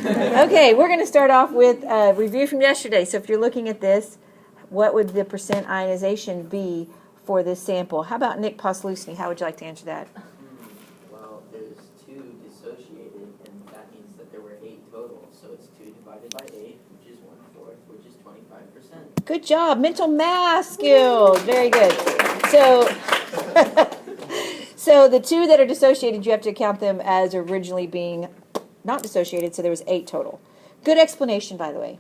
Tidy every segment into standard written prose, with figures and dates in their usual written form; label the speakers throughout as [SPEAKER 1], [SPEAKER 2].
[SPEAKER 1] Okay, we're going to start off with a review from yesterday. So if you're looking at this, what would the percent ionization be for this sample? How about Nick Poslusny? How would you like to answer that?
[SPEAKER 2] Well, there's 2 dissociated, and that means that there were 8 total. So it's 2 divided by 8, which is 1/4, which is 25%.
[SPEAKER 1] Good job. Mental math skills. Very good. So, so the 2 that are dissociated, you have to count them as originally being not dissociated, so there was 8 total. Good explanation, by the way.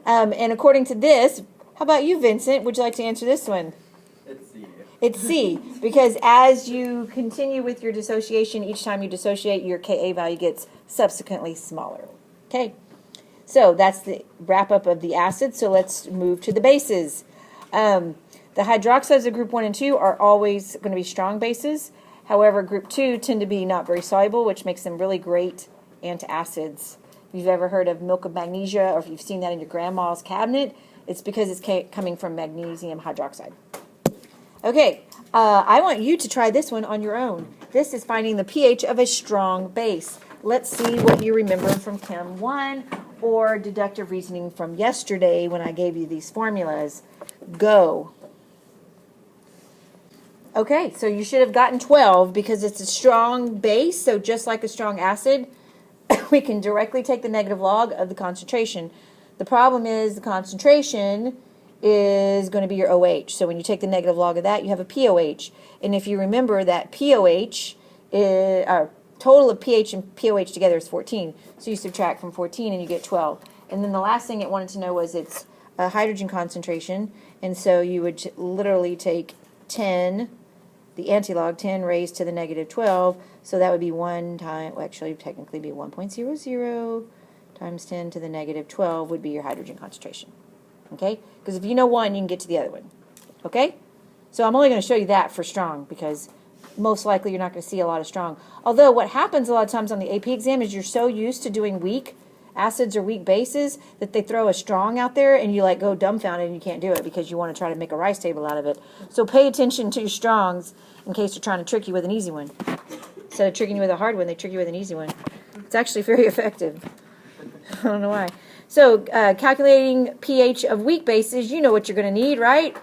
[SPEAKER 1] And according to this, how about you, Vincent? Would you like to answer this one?
[SPEAKER 2] It's C.
[SPEAKER 1] It's C, because as you continue with your dissociation, each time you dissociate, your Ka value gets subsequently smaller. Okay, so that's the wrap-up of the acids, so let's move to the bases. The hydroxides of group 1 and 2 are always going to be strong bases. However, group 2 tend to be not very soluble, which makes them really great antacids. If you've ever heard of milk of magnesia, or if you've seen that in your grandma's cabinet, it's because it's coming from magnesium hydroxide. Okay, I want you to try this one on your own. This is finding the pH of a strong base. Let's see what you remember from Chem 1 or deductive reasoning from yesterday when I gave you these formulas. Go. Okay, so you should have gotten 12 because it's a strong base, so just like a strong acid, we can directly take the negative log of the concentration. The problem is the concentration is going to be your OH. So when you take the negative log of that, you have a POH. And if you remember that POH is, total of pH and POH together is 14. So you subtract from 14 and you get 12. And then the last thing it wanted to know was its hydrogen concentration. And so you would literally take 10, the antilog, 10 raised to the negative 12. So that would be 1 time, well, actually technically be 1.00 times 10 to the negative 12 would be your hydrogen concentration. Okay? Because if you know one, you can get to the other one. Okay? So I'm only going to show you that for strong because most likely you're not going to see a lot of strong. Although what happens a lot of times on the AP exam is you're so used to doing weak acids or weak bases that they throw a strong out there and you like go dumbfounded and you can't do it because you want to try to make a rice table out of it. So pay attention to your strongs in case they're trying to trick you with an easy one. Instead of tricking you with a hard one, they trick you with an easy one. It's actually very effective. I don't know why. So calculating pH of weak bases, you know what you're going to need, right?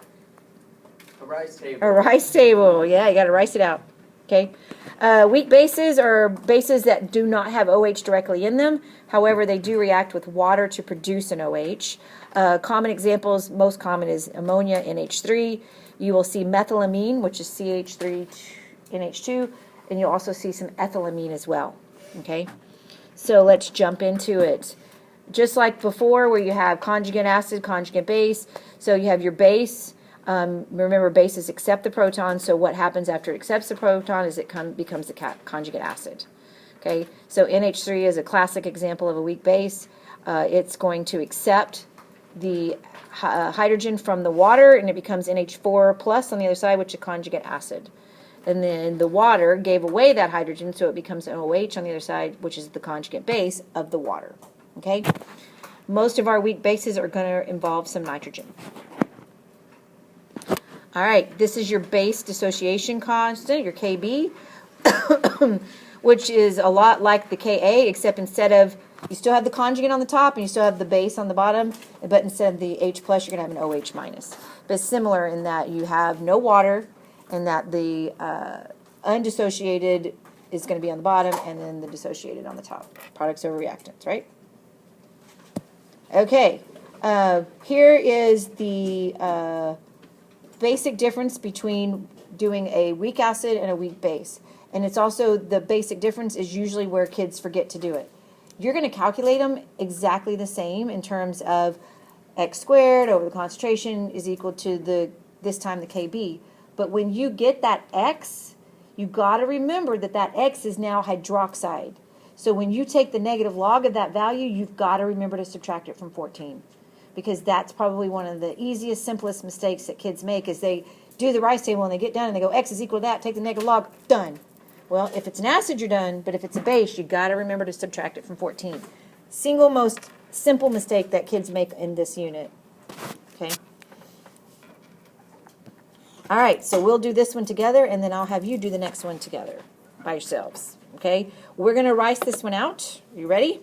[SPEAKER 2] A rice table.
[SPEAKER 1] A rice table. Yeah, you got to rice it out. Okay. Weak bases are bases that do not have OH directly in them. However, they do react with water to produce an OH. Common examples, most common is ammonia, NH3. You will see methylamine, which is CH3NH2, and you'll also see some ethylamine as well. Okay. So let's jump into it. Just like before where you have conjugate acid, conjugate base, so you have your base. Remember, bases accept the proton, so what happens after it accepts the proton is it becomes a conjugate acid. Okay, so NH3 is a classic example of a weak base. It's going to accept the hydrogen from the water, and it becomes NH4 plus on the other side, which is a conjugate acid. And then the water gave away that hydrogen, so it becomes an OH on the other side, which is the conjugate base of the water. Okay? Most of our weak bases are going to involve some nitrogen. All right, this is your base dissociation constant, your Kb, which is a lot like the Ka, except instead of, you still have the conjugate on the top and you still have the base on the bottom, but instead of the H plus, you're going to have an OH minus. But it's similar in that you have no water and that the undissociated is going to be on the bottom and then the dissociated on the top. Products over reactants, right? Okay, here is the basic difference between doing a weak acid and a weak base. And it's also, the basic difference is usually where kids forget to do it. You're going to calculate them exactly the same in terms of x squared over the concentration is equal to this time the Kb. But when you get that x, you got to remember that that x is now hydroxide. So when you take the negative log of that value, you've got to remember to subtract it from 14. Because that's probably one of the easiest, simplest mistakes that kids make is they do the rice table and they get done and they go, x is equal to that, take the negative log, done. Well, if it's an acid, you're done, but if it's a base, you've got to remember to subtract it from 14. Single most simple mistake that kids make in this unit. Okay? All right, so we'll do this one together, and then I'll have you do the next one together by yourselves. Okay? We're going to rice this one out. You ready?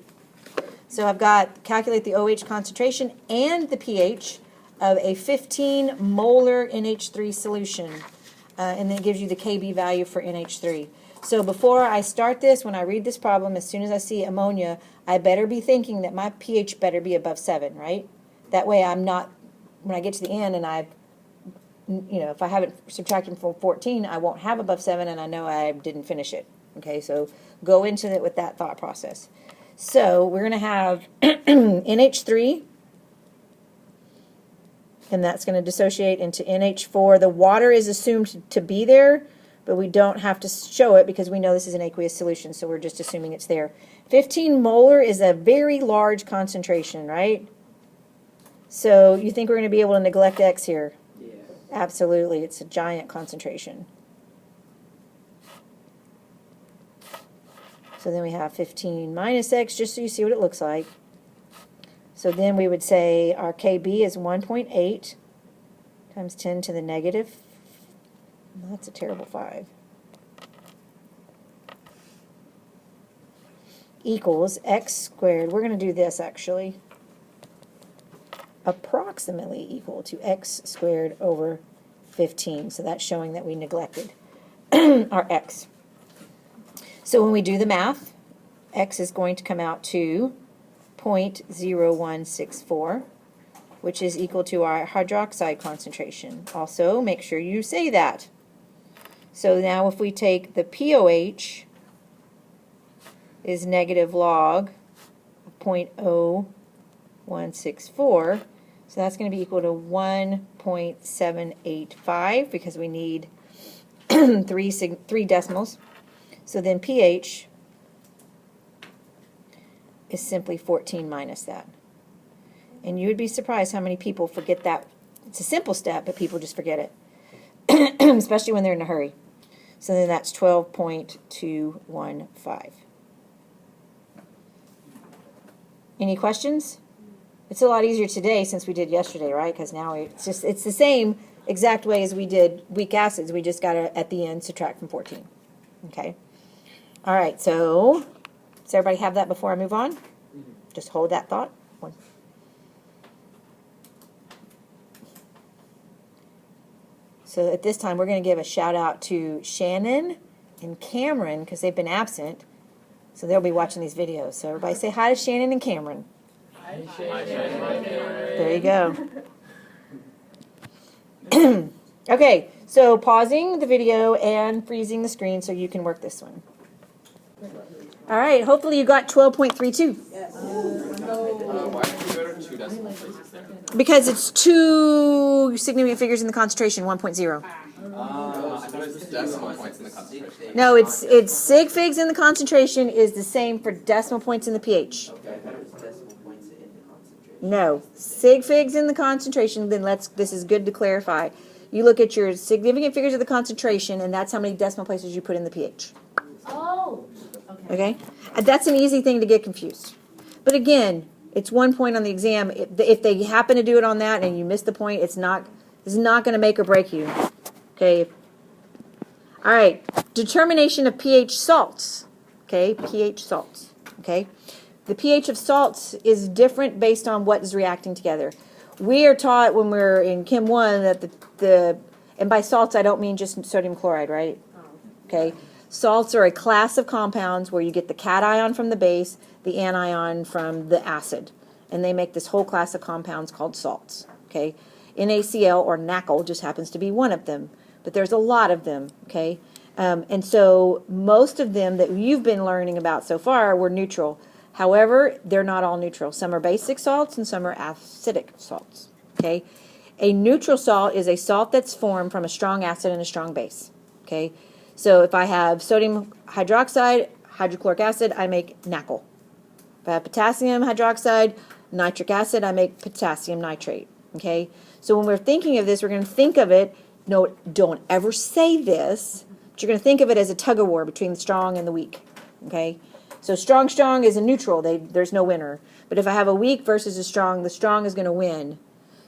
[SPEAKER 1] So I've got, calculate the OH concentration and the pH of a 15 molar NH3 solution. And then it gives you the Kb value for NH3. So before I start this, when I read this problem, as soon as I see ammonia, I better be thinking that my pH better be above 7, right? That way I'm not, when I get to the end and I've, if I haven't subtracted from 14, I won't have above 7 and I know I didn't finish it. Okay, so go into it with that thought process. So we're going to have NH3, and that's going to dissociate into NH4. The water is assumed to be there, but we don't have to show it because we know this is an aqueous solution, so we're just assuming it's there. 15 molar is a very large concentration, right? So you think we're going to be able to neglect X here?
[SPEAKER 2] Yeah.
[SPEAKER 1] Absolutely. It's a giant concentration. So then we have 15 minus X, just so you see what it looks like. So then we would say our Kb is 1.8 times 10 to the negative. That's a terrible 5. Equals X squared. We're going to do this actually. Approximately equal to X squared over 15. So that's showing that we neglected our X. So when we do the math, X is going to come out to 0.0164, which is equal to our hydroxide concentration. Also, make sure you say that. So now if we take the POH is negative log of 0.0164, so that's going to be equal to 1.785 because we need three decimals. So then pH is simply 14 minus that. And you would be surprised how many people forget that. It's a simple step, but people just forget it, especially when they're in a hurry. So then that's 12.215. Any questions? It's a lot easier today since we did yesterday, right? Because now it's the same exact way as we did weak acids. We just got to, at the end, subtract from 14. Okay? All right, so does everybody have that before I move on? Just hold that thought. One. So at this time, we're going to give a shout out to Shannon and Cameron because they've been absent. So they'll be watching these videos. So everybody say hi to Shannon and Cameron.
[SPEAKER 2] Hi, Shannon.
[SPEAKER 1] There you go. Okay, so pausing the video and freezing the screen so you can work this one. All right, hopefully you got 12.32.
[SPEAKER 3] Why did you go to 2 decimal places there?
[SPEAKER 1] Because it's 2 significant figures in the concentration, 1.0.
[SPEAKER 3] I thought it was just decimal points in the concentration.
[SPEAKER 1] No, it's sig figs in the concentration is the same for decimal points in the pH.
[SPEAKER 2] Okay, I thought it was decimal points in the concentration.
[SPEAKER 1] No, sig figs in the concentration, then this is good to clarify. You look at your significant figures of the concentration, and that's how many decimal places you put in the pH.
[SPEAKER 4] Oh,
[SPEAKER 1] Okay? And that's an easy thing to get confused. But again, it's 1 point on the exam. If they happen to do it on that and you miss the point, it's not going to make or break you. Okay? All right. Determination of pH salts. Okay? pH salts. Okay? The pH of salts is different based on what is reacting together. We are taught when we're in Chem 1 that and by salts I don't mean just sodium chloride, right? Okay? Salts are a class of compounds where you get the cation from the base, the anion from the acid. And they make this whole class of compounds called salts. Okay? NaCl or NaCl just happens to be one of them. But there's a lot of them. Okay? And so most of them that you've been learning about so far were neutral. However, they're not all neutral. Some are basic salts and some are acidic salts. Okay? A neutral salt is a salt that's formed from a strong acid and a strong base. Okay? So if I have sodium hydroxide, hydrochloric acid, I make NaCl. If I have potassium hydroxide, nitric acid, I make potassium nitrate. Okay? So when we're thinking of this, we're going to think of it, no, don't ever say this, but you're going to think of it as a tug-of-war between the strong and the weak. Okay? So strong is a neutral. There's no winner. But if I have a weak versus a strong, the strong is going to win.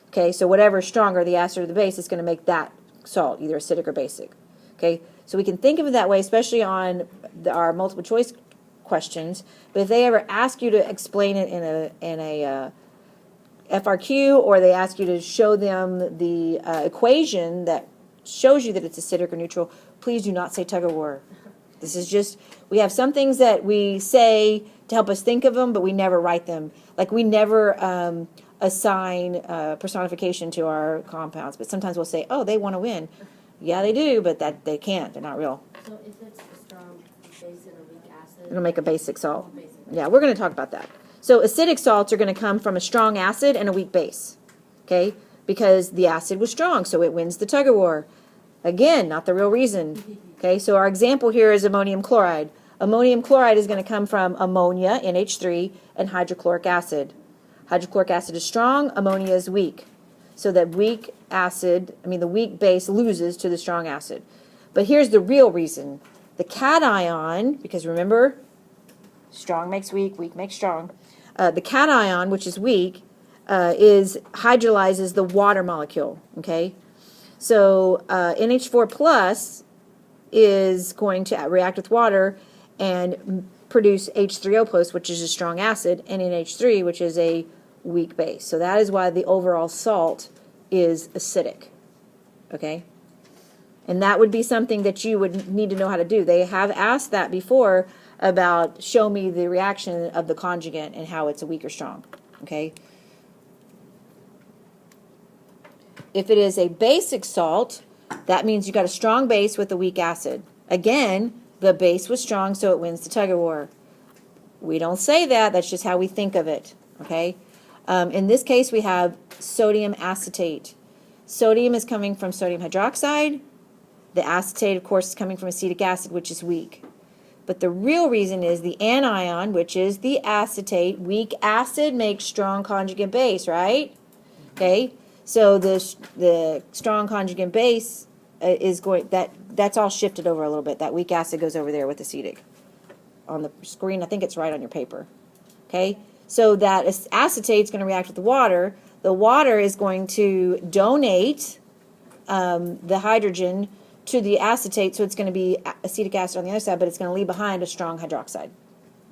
[SPEAKER 1] Okay? So whatever is stronger, the acid or the base, is going to make that salt, either acidic or basic. Okay? So we can think of it that way, especially on our multiple choice questions, but if they ever ask you to explain it in a FRQ, or they ask you to show them the equation that shows you that it's acidic or neutral, please do not say tug of war. This is just, we have some things that we say to help us think of them, but we never write them. Like we never assign personification to our compounds, but sometimes we'll say, oh, they want to win. Yeah, they do, but that they can't. They're not real.
[SPEAKER 4] So if it's a strong base and a weak acid?
[SPEAKER 1] It'll make a basic salt. Yeah, we're going to talk about that. So acidic salts are going to come from a strong acid and a weak base, okay? Because the acid was strong, so it wins the tug of war. Again, not the real reason. Okay, so our example here is ammonium chloride. Ammonium chloride is going to come from ammonia, NH3, and hydrochloric acid. Hydrochloric acid is strong, ammonia is weak. So that weak acid, the weak base loses to the strong acid. But here's the real reason. The cation, because remember, strong makes weak, weak makes strong. The cation, which is weak, hydrolyzes the water molecule, okay? So NH4 plus is going to react with water and produce H3O plus, which is a strong acid, and NH3, which is a weak base. So that is why the overall salt is acidic, okay? And that would be something that you would need to know how to do. They have asked that before about show me the reaction of the conjugate and how it's a weak or strong, okay? If it is a basic salt, that means you got a strong base with a weak acid. Again, the base was strong, so it wins the tug of war. We don't say that. That's just how we think of it, okay? In this case, we have sodium acetate. Sodium is coming from sodium hydroxide. The acetate, of course, is coming from acetic acid, which is weak. But the real reason is the anion, which is the acetate. Weak acid makes strong conjugate base, right? Okay? So the strong conjugate base is going, that's all shifted over a little bit. That weak acid goes over there with acetic. On the screen, I think it's right on your paper. Okay? So that acetate is going to react with the water. The water is going to donate the hydrogen to the acetate, so it's going to be acetic acid on the other side, but it's going to leave behind a strong hydroxide.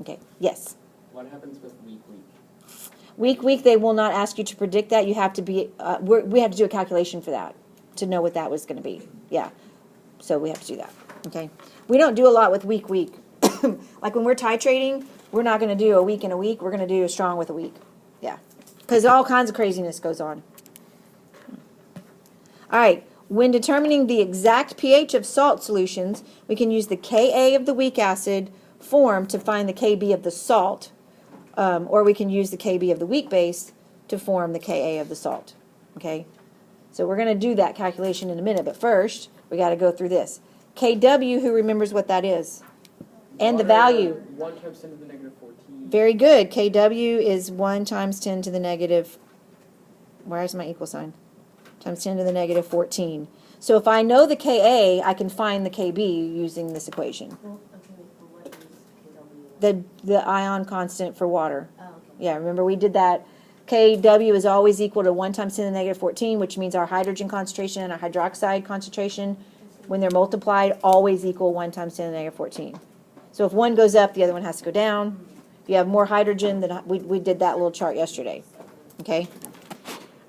[SPEAKER 1] Okay, yes?
[SPEAKER 3] What happens with weak?
[SPEAKER 1] Weak, they will not ask you to predict that. You have to be, we have to do a calculation for that to know what that was going to be. Yeah, so we have to do that. Okay, we don't do a lot with weak. Like when we're titrating, we're not going to do a weak and a weak. We're going to do a strong with a weak. Yeah, because all kinds of craziness goes on. All right, when determining the exact pH of salt solutions, we can use the Ka of the weak acid form to find the Kb of the salt. Or we can use the Kb of the weak base to form the Ka of the salt. Okay? So we're going to do that calculation in a minute, but first we got to go through this. Kw, who remembers what that is? And the value.
[SPEAKER 3] 1 times 10 to the negative 14.
[SPEAKER 1] Very good. Kw is 1 times 10 to the negative, where's my equal sign? Times 10 to the negative 14. So if I know the Ka, I can find the Kb using this equation.
[SPEAKER 4] Well, okay, well, what is KW?
[SPEAKER 1] The ion constant for water.
[SPEAKER 4] Oh, okay.
[SPEAKER 1] Yeah, remember we did that. Kw is always equal to 1 times 10 to the negative 14, which means our hydrogen concentration and our hydroxide concentration, when they're multiplied, always equal 1 times 10 to the negative 14. So if one goes up, the other one has to go down. If you have more hydrogen, then we did that little chart yesterday. Okay?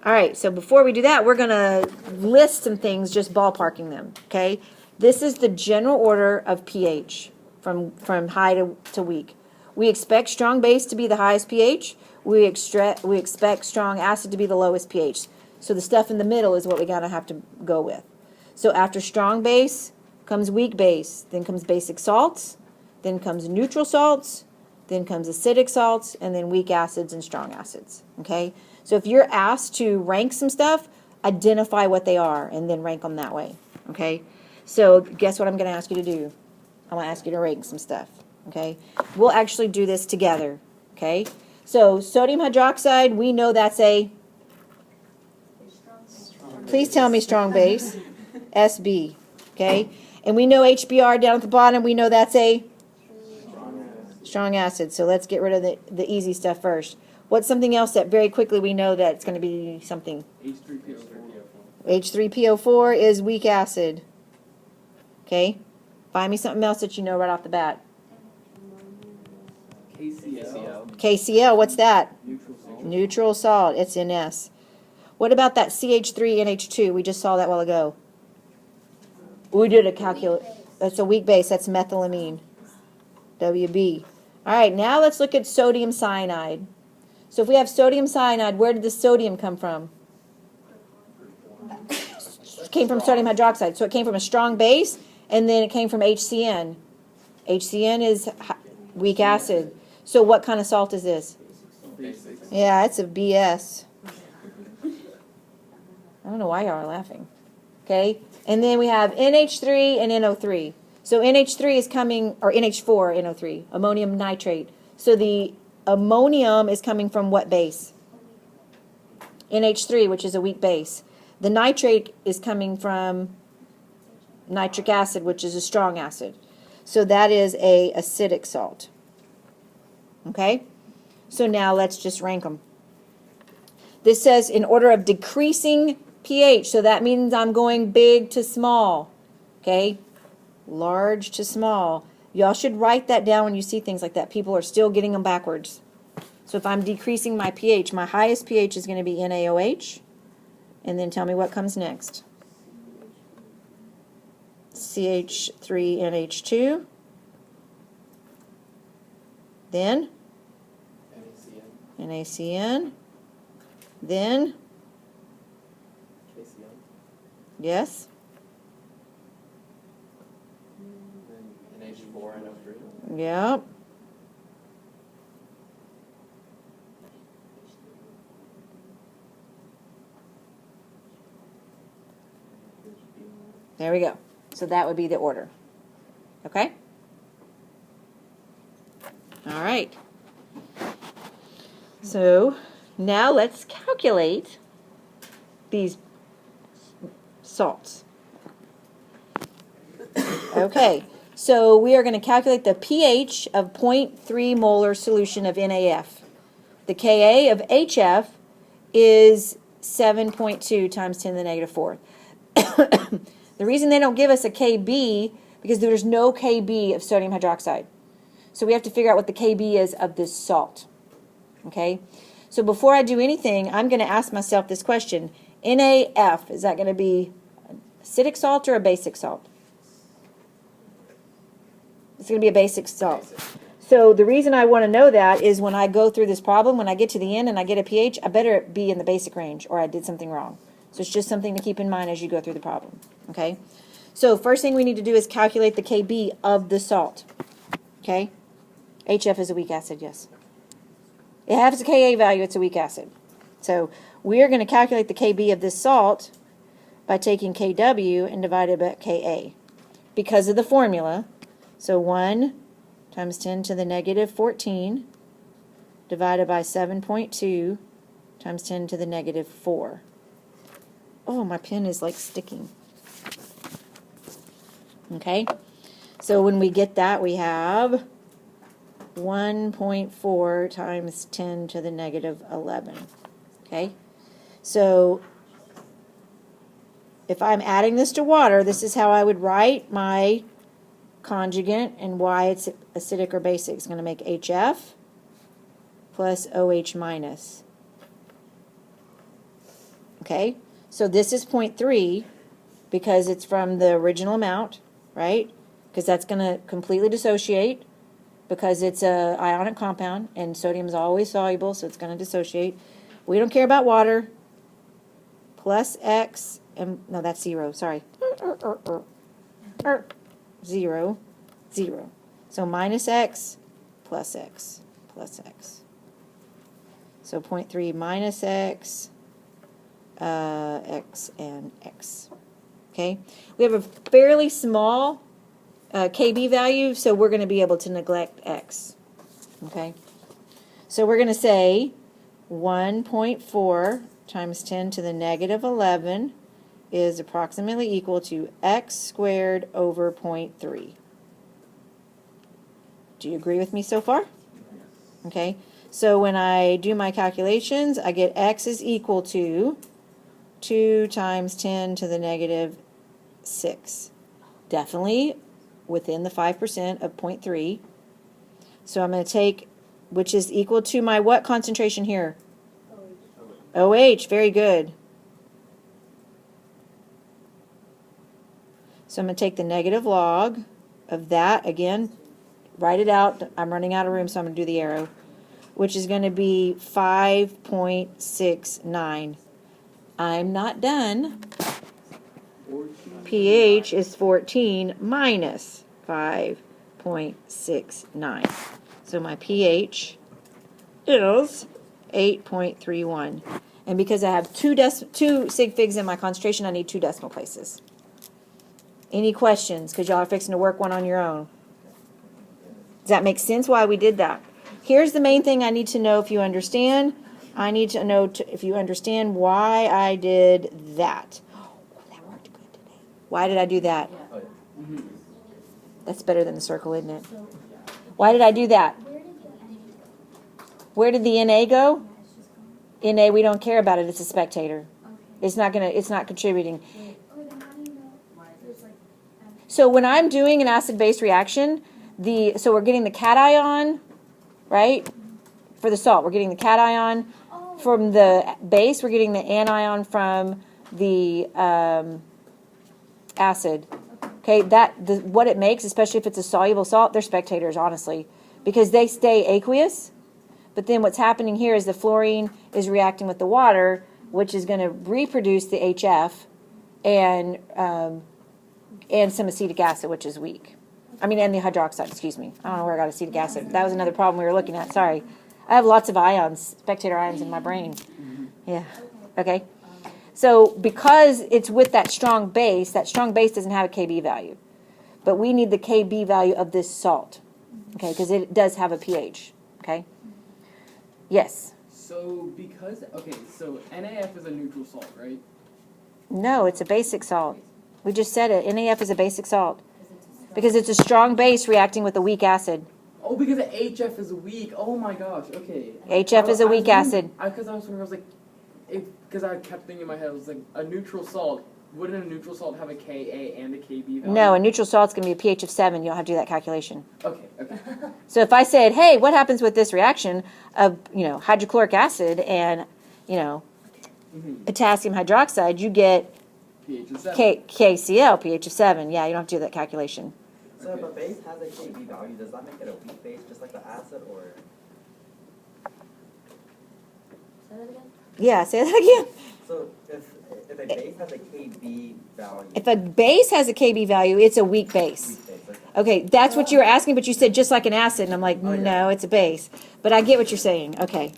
[SPEAKER 1] All right, so before we do that, we're going to list some things, just ballparking them. Okay? This is the general order of pH from high to weak. We expect strong base to be the highest pH. We expect strong acid to be the lowest pH. So the stuff in the middle is what we gotta have to go with. So after strong base comes weak base, then comes basic salts, then comes neutral salts, then comes acidic salts, and then weak acids and strong acids. Okay? So if you're asked to rank some stuff, identify what they are and then rank them that way. Okay? So guess what I'm gonna ask you to do? I'm gonna ask you to rank some stuff. Okay? We'll actually do this together. Okay? So sodium hydroxide, we know that's a, please tell me strong base, SB. Okay? And we know HBr down at the bottom, we know that's a strong acid. So let's get rid of the easy stuff first. What's something else that very quickly we know that it's going to be something?
[SPEAKER 3] H3PO4.
[SPEAKER 1] H3PO4 is weak acid. Okay? Find me something else that you know right off the bat.
[SPEAKER 3] KCl.
[SPEAKER 1] KCl, what's that?
[SPEAKER 3] Neutral salt.
[SPEAKER 1] Neutral salt, it's NS. What about that CH3NH2? We just saw that a while ago. We did a calculate. That's a weak base. That's methylamine. WB. All right, now let's look at sodium cyanide. So if we have sodium cyanide, where did the sodium come from? It came from sodium hydroxide. So it came from a strong base, and then it came from HCN. HCN is weak acid. So what kind of salt is this?
[SPEAKER 3] Basics.
[SPEAKER 1] Yeah, it's a BS. I don't know why y'all are laughing. Okay? And then we have NH3 and NO3. So NH3 is coming, or NH4, NO3, ammonium nitrate. So the ammonium is coming from what base? NH3, which is a weak base. The nitrate is coming from nitric acid, which is a strong acid. So that is a acidic salt. Okay? So now let's just rank them. This says in order of decreasing pH, so that means I'm going big to small. Okay? Large to small. Y'all should write that down when you see things like that. People are still getting them backwards. So if I'm decreasing my pH, my highest pH is going to be NaOH. And then tell me what comes next. CH3NH2. Then
[SPEAKER 3] NaCN.
[SPEAKER 1] NaCN. Then,
[SPEAKER 3] KCl.
[SPEAKER 1] yes,
[SPEAKER 3] Then NH4, NO3.
[SPEAKER 1] yep. There we go. So that would be the order. Okay? All right. So now let's calculate these salts. Okay, so we are going to calculate the pH of 0.3 molar solution of NaF. The Ka of HF is 7.2 times 10 to the negative 4th. The reason they don't give us a Kb, because there's no Kb of sodium hydroxide. So we have to figure out what the Kb is of this salt. Okay? So before I do anything, I'm going to ask myself this question. NaF, is that going to be acidic salt or a basic salt? It's going to be a basic salt. So the reason I want to know that is when I go through this problem, when I get to the end and I get a pH, I better be in the basic range or I did something wrong. So it's just something to keep in mind as you go through the problem. Okay? So first thing we need to do is calculate the Kb of the salt. Okay? HF is a weak acid, yes. It has a Ka value, it's a weak acid. So we are going to calculate the Kb of this salt by taking Kw and divided by Ka. Because of the formula, so 1 times 10 to the negative 14 divided by 7.2 times 10 to the negative 4. Oh, my pen is like sticking. Okay, so when we get that, we have 1.4 times 10 to the negative 11. Okay, so if I'm adding this to water, this is how I would write my conjugate and why it's acidic or basic. It's going to make HF plus OH minus. Okay, so this is 0.3 because it's from the original amount, right? Because that's going to completely dissociate because it's a ionic compound and sodium is always soluble, so it's going to dissociate. We don't care about water. Plus X, and no, that's 0, sorry. 0, 0. So minus X, plus X, plus X. So 0.3 minus X, X, and X. Okay? We have a fairly small Kb value, so we're going to be able to neglect X. Okay? So we're going to say 1.4 times 10 to the negative 11 is approximately equal to X squared over 0.3. Do you agree with me so far? Okay, so when I do my calculations, I get X is equal to 2 times 10 to the negative 6. Definitely within the 5% of 0.3. So I'm going to take which is equal to my what concentration here? OH, very good. So I'm going to take the negative log of that, again, write it out. I'm running out of room, so I'm going to do the arrow, which is going to be 5.69. I'm not done. pH is 14 minus 5.69. So my pH is 8.31. And because I have two sig figs in my concentration, I need 2 decimal places. Any questions? Because y'all are fixing to work one on your own. Does that make sense why we did that? Here's the main thing I need to know if you understand. I need to know if you understand why I did that. Oh, that worked good today. Why did I do that? That's better than the circle, isn't it? Why did I do that? Where did the NA go? NA, we don't care about it. It's a spectator. It's not contributing. So when I'm doing an acid-base reaction, so we're getting the cation, right? For the salt, we're getting the cation from the base. We're getting the anion from the acid. Okay, what it makes, especially if it's a soluble salt, they're spectators, honestly, because they stay aqueous. But then what's happening here is the fluorine is reacting with the water, which is going to reproduce the HF and some acetic acid, which is weak. And the hydroxide, excuse me. I don't know where I got acetic acid. That was another problem we were looking at. Sorry. I have lots of ions, spectator ions in my brain. Yeah. Okay. So because it's with that strong base doesn't have a Kb value. But we need the Kb value of this salt. Okay, because it does have a pH. Okay? Yes.
[SPEAKER 3] So NaF is a neutral salt, right?
[SPEAKER 1] No, it's a basic salt. We just said it. NaF is a basic salt. Because it's a strong base reacting with a weak acid.
[SPEAKER 3] Oh, because the HF is weak. Oh my gosh. Okay.
[SPEAKER 1] HF is a weak acid.
[SPEAKER 3] Because I kept thinking in my head, it was like a neutral salt. Wouldn't a neutral salt have a Ka and a Kb value?
[SPEAKER 1] No, a neutral salt's going to be a pH of 7. You don't have to do that calculation.
[SPEAKER 3] Okay.
[SPEAKER 1] So if I said, hey, what happens with this reaction of, hydrochloric acid and, potassium hydroxide, you get
[SPEAKER 3] pH of 7.
[SPEAKER 1] KCl, pH of 7. Yeah, you don't have to do that calculation.
[SPEAKER 5] So if a base has a Kb value, does that make it a weak base, just like the acid, or?
[SPEAKER 4] Say that again?
[SPEAKER 1] Yeah, say that again.
[SPEAKER 5] So if a base has a Kb value.
[SPEAKER 1] If a base has a Kb value, it's a weak base.
[SPEAKER 5] Weak base, okay.
[SPEAKER 1] Okay, that's what you were asking, but you said just like an acid, and I'm like,
[SPEAKER 5] Oh, yeah.
[SPEAKER 1] no, it's a base. But I get what you're saying. Okay.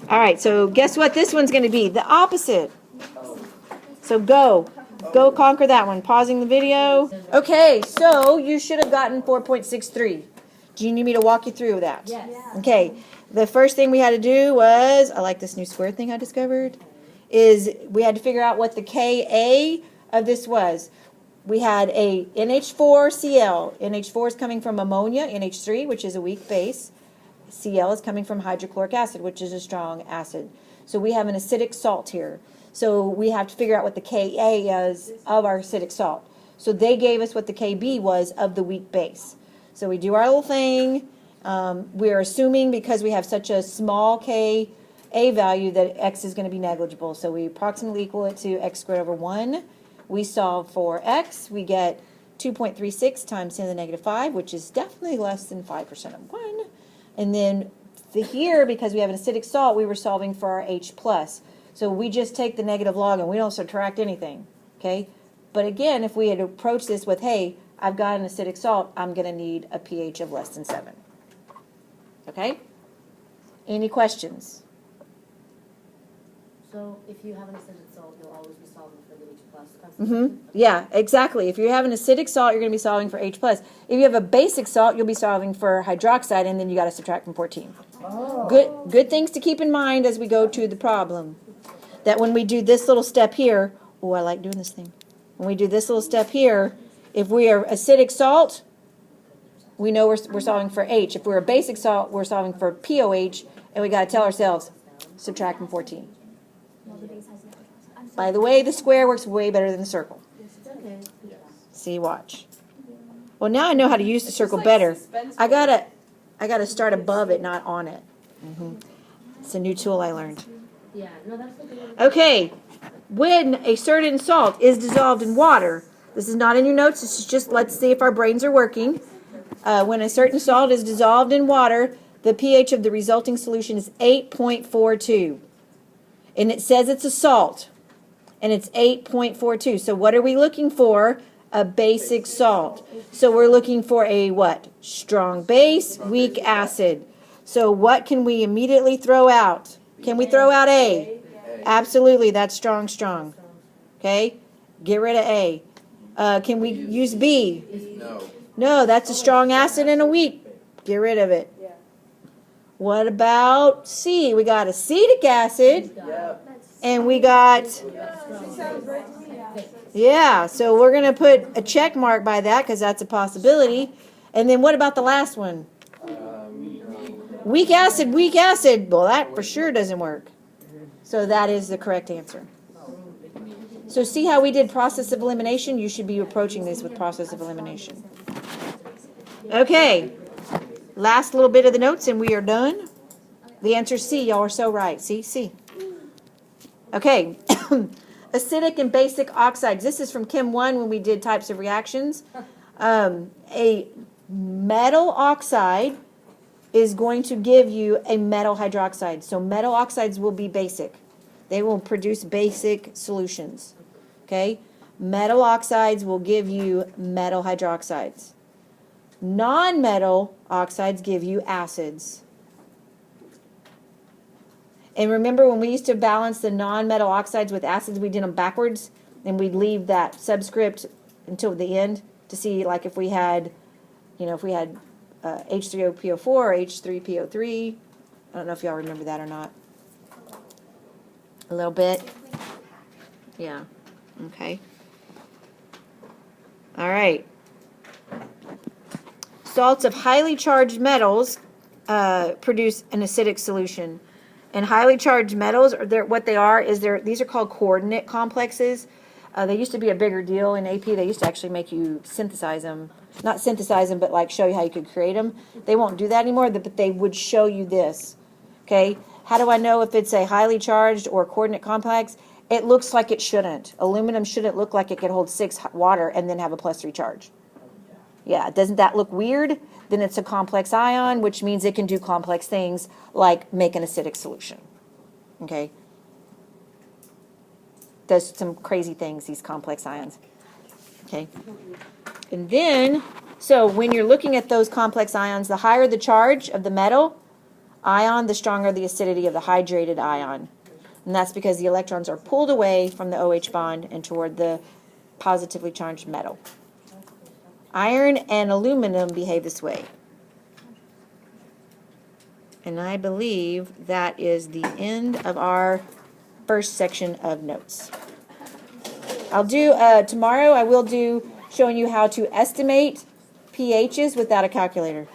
[SPEAKER 1] All right, so guess what this one's going to be? The opposite. So go conquer that one. Pausing the video. Okay, so you should have gotten 4.63. Do you need me to walk you through that?
[SPEAKER 4] Yes.
[SPEAKER 1] Okay, the first thing we had to do was, I like this new square thing I discovered, is we had to figure out what the Ka of this was. We had a NH4Cl. NH4 is coming from ammonia, NH3, which is a weak base. Cl is coming from hydrochloric acid, which is a strong acid. So we have an acidic salt here. So we have to figure out what the Ka is of our acidic salt. So they gave us what the Kb was of the weak base. So we do our little thing. We're assuming because we have such a small Ka value that x is going to be negligible. So we approximately equal it to x squared over 1. We solve for x. We get 2.36 times 10 to the negative 5, which is definitely less than 5% of 1. And then here, because we have an acidic salt, we were solving for our H+. So we just take the negative log and we don't subtract anything. Okay? But again, if we had approached this with, hey, I've got an acidic salt, I'm going to need a pH of less than 7. Okay? Any questions?
[SPEAKER 4] So if you have an acidic salt, you'll always be solving for the H+.
[SPEAKER 1] Yeah, exactly. If you have an acidic salt, you're going to be solving for H+. If you have a basic salt, you'll be solving for hydroxide, and then you got to subtract from 14.
[SPEAKER 5] Oh.
[SPEAKER 1] Good things to keep in mind as we go to the problem. That when we do this little step here, oh, I like doing this thing. When we do this little step here, if we are acidic salt, we know we're solving for H. If we're a basic salt, we're solving for POH, and we got to tell ourselves, subtract from 14. By the way, the square works way better than the circle. See, watch. Well, now I know how to use the circle better. I I got to start above it, not on it. It's a new tool I learned.
[SPEAKER 4] Yeah, no, that's the thing.
[SPEAKER 1] Okay, when a certain salt is dissolved in water, this is not in your notes, this is just let's see if our brains are working. When a certain salt is dissolved in water, the pH of the resulting solution is 8.42. And it says it's a salt, and it's 8.42. So what are we looking for? A basic salt. So we're looking for a what? Strong base, weak acid. So what can we immediately throw out? Can we throw out A? Absolutely, that's strong, strong. Okay? Get rid of A. Can we use B?
[SPEAKER 2] No.
[SPEAKER 1] No, that's a strong acid and a weak. Get rid of it. What about C? We got acetic acid, and we got, yeah, so we're going to put a check mark by that because that's a possibility. And then what about the last one? Weak acid, weak acid. Well, that for sure doesn't work. So that is the correct answer. So see how we did process of elimination? You should be approaching this with process of elimination. Okay. Last little bit of the notes and we are done. The answer is C. Y'all are so right. See? C. Okay. Acidic and basic oxides. This is from Chem 1 when we did types of reactions. A metal oxide is going to give you a metal hydroxide. So metal oxides will be basic. They will produce basic solutions. Okay? Metal oxides will give you metal hydroxides. Non-metal oxides give you acids. And remember when we used to balance the non-metal oxides with acids, we did them backwards, and we'd leave that subscript until the end to see, like, if we had, if we had H3PO4 or H3PO3. I don't know if y'all remember that or not. A little bit. Yeah. Okay. All right. Salts of highly charged metals produce an acidic solution. And highly charged metals, what they are is these are called coordinate complexes. They used to be a bigger deal in AP. They used to actually make you synthesize them. Not synthesize them, but like show you how you could create them. They won't do that anymore, but they would show you this. Okay? How do I know if it's a highly charged or coordinate complex? It looks like it shouldn't. Aluminum shouldn't look like it could hold 6 water and then have a +3 charge. Yeah, doesn't that look weird? Then it's a complex ion, which means it can do complex things like make an acidic solution. Okay? Does some crazy things, these complex ions. Okay? And then, so when you're looking at those complex ions, the higher the charge of the metal ion, the stronger the acidity of the hydrated ion. And that's because the electrons are pulled away from the OH bond and toward the positively charged metal. Iron and aluminum behave this way. And I believe that is the end of our first section of notes. I'll do, tomorrow I will do showing you how to estimate pHs without a calculator.